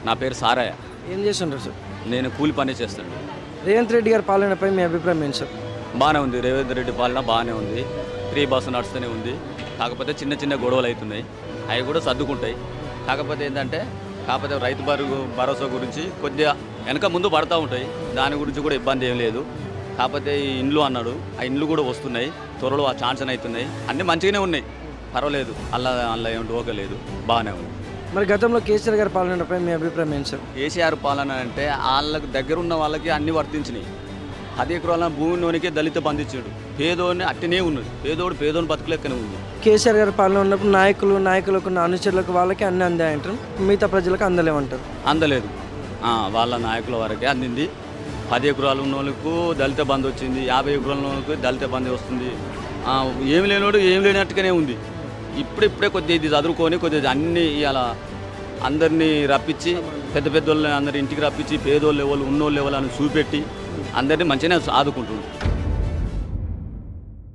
నా పేరు సారయ్య. ఏం చేస్తుంటారు సార్? నేను కూలి పని చేస్తాను. రేవంత్ రెడ్డి గారి పాలనపై మీ అభిప్రాయం ఏంటి సార్? బాగానే ఉంది. రేవంత్ రెడ్డి పాలన బాగానే ఉంది. ఫ్రీ బస్సు నడుస్తూనే ఉంది. కాకపోతే చిన్న చిన్న గొడవలు అవుతున్నాయి, అవి కూడా సర్దుకుంటాయి. కాకపోతే ఏంటంటే రైతు భరోసా గురించి కొద్దిగా వెనక ముందు పడతా ఉంటాయి, దాని గురించి కూడా ఇబ్బంది ఏం లేదు. కాకపోతే ఈ ఇండ్లు అన్నాడు, ఆ ఇండ్లు కూడా వస్తున్నాయి, త్వరలో ఆ ఛాన్స్ అవుతున్నాయి. అన్నీ మంచిగానే ఉన్నాయి, పర్వాలేదు. అలా ఏం డోకలేదు, బాగానే ఉంది. మరి గతంలో కేసీఆర్ గారి పాలనపై మీ అభిప్రాయం ఏంటి సార్? కేసీఆర్ పాలన అంటే వాళ్ళకి దగ్గర ఉన్న వాళ్ళకి అన్నీ వర్తించినాయి. 10 ఎకరాల భూమిలోనికే దళిత బంధించాడు, పేదోడిని అట్టనే ఉన్నది. పేదోని బతుకులెక్కనే ఉంది. కేసీఆర్ గారి పాలన ఉన్నప్పుడు నాయకులకు అనుచరులకు వాళ్ళకి అన్ని అందాయంటారు, మిగతా ప్రజలకు అందలేమంటారు. అందలేదు, వాళ్ళ నాయకుల వరకే అందింది. 10 ఎకరాలు ఉన్న వాళ్ళకు దళిత బంధు వచ్చింది, 50 ఎకరాల వాళ్ళకు దళిత బంధు వస్తుంది. ఏమి లేనివాడు ఏం లేనట్టుగానే ఉంది. ఇప్పుడే కొద్దిగా ఇది చదువుకొని కొద్దిగా అన్నీ ఇలా అందరినీ రప్పించి పెద్ద వాళ్ళని అందరి ఇంటికి రప్పించి పేదోళ్ళు ఎవరు ఉన్నోళ్ళు ఎవరు అని చూపెట్టి అందరినీ మంచిగానే ఆదుకుంటున్నారు.